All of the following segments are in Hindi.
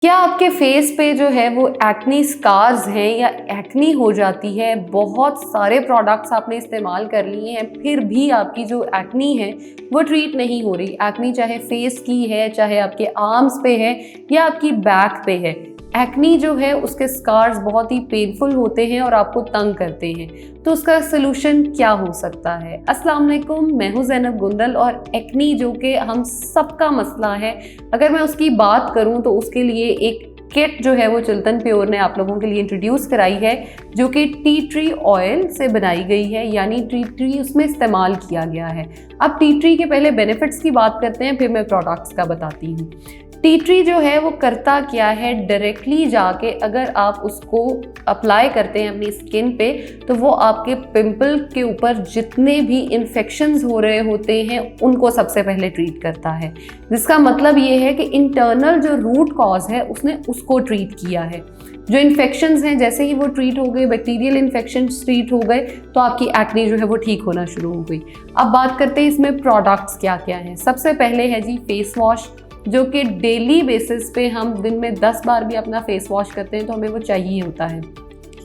क्या आपके फेस पे जो है वो एक्नी स्कार्स हैं या एक्नी हो जाती है? बहुत सारे प्रोडक्ट्स आपने इस्तेमाल कर लिए हैं फिर भी आपकी जो एक्नी है वो ट्रीट नहीं हो रही। एक्नी चाहे फेस की है, चाहे आपके आर्म्स पे है या आपकी बैक पे है। एक्नी जो है उसके स्कार्स बहुत ही पेनफुल होते हैं और आपको तंग करते हैं। तो उसका सोल्यूशन क्या हो सकता है? अस्सलाम वालेकुम, मैं हूं ज़ैनब गुंदल और एक्नी जो कि हम सबका मसला है, अगर मैं उसकी बात करूं तो उसके लिए एक किट जो है वो चिल्तन प्योर ने आप लोगों के लिए इंट्रोड्यूस कराई है, जो कि टी ट्री ऑयल से बनाई गई है, यानी टी ट्री उसमें इस्तेमाल किया गया है। अब टी ट्री के पहले बेनिफिट्स की बात करते हैं, फिर मैं प्रोडक्ट्स का बताती हूँ। टी ट्री जो है वो करता क्या है, डायरेक्टली जाके अगर आप उसको अप्लाई करते हैं अपनी स्किन पे तो वो आपके पिंपल के ऊपर जितने भी इन्फेक्शंस हो रहे होते हैं उनको सबसे पहले ट्रीट करता है। जिसका मतलब ये है कि इंटरनल जो रूट कॉज है उसने उसको ट्रीट किया है। जो इन्फेक्शंस हैं जैसे ही वो ट्रीट हो गए, बैक्टीरियल इन्फेक्शंस ट्रीट हो गए, तो आपकी एक्ने जो है वो ठीक होना शुरू हो गई। अब बात करते हैं इसमें प्रोडक्ट्स क्या क्या हैं। सबसे पहले है जी फेस वॉश, जो कि डेली बेसिस पे हम दिन में 10 बार भी अपना फेस वॉश करते हैं तो हमें वो चाहिए होता है।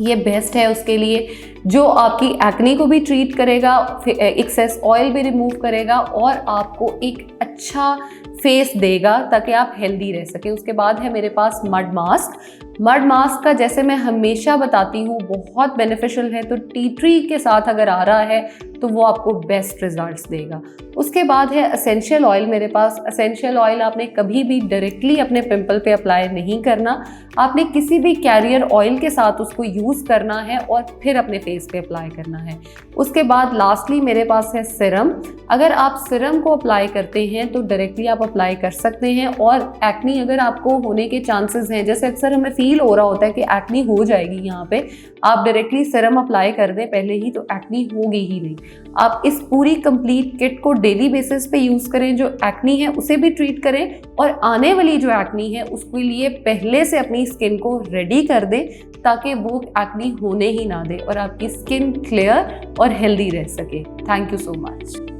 ये बेस्ट है उसके लिए, जो आपकी एक्ने को भी ट्रीट करेगा, एक्सेस ऑयल भी रिमूव करेगा और आपको एक अच्छा फेस देगा ताकि आप हेल्दी रह सकें। उसके बाद है मेरे पास मड मास्क। मड मास्क का जैसे मैं हमेशा बताती हूँ बहुत बेनिफिशियल है, तो टी ट्री के साथ अगर आ रहा है तो वो आपको बेस्ट रिजल्ट्स देगा। उसके बाद है एसेंशियल ऑयल मेरे पास। एसेंशियल ऑयल आपने कभी भी डायरेक्टली अपने पिंपल पे अप्लाई नहीं करना, आपने किसी भी कैरियर ऑयल के साथ उसको यूज़ करना है और फिर अपने फेस पे अप्लाई करना है। उसके बाद लास्टली मेरे पास है सिरम। अगर आप सिरम को अप्लाई करते हैं तो डायरेक्टली आप अप्लाई कर सकते हैं, और एक्नी अगर आपको होने के चांसेस हैं, जैसे अक्सर हमें फील हो रहा होता है कि एक्नी हो जाएगी यहाँ पे, आप डायरेक्टली सिरम अप्लाई कर दें पहले ही तो एक्नी होगी ही नहीं। आप इस पूरी कंप्लीट किट को डेली बेसिस पे यूज़ करें, जो एक्नी है उसे भी ट्रीट करें और आने वाली जो एक्नी है उसके लिए पहले से अपनी स्किन को रेडी कर दें ताकि वो एक्नी होने ही ना दे और आपकी स्किन क्लियर और हेल्दी रह सके। Thank you so much.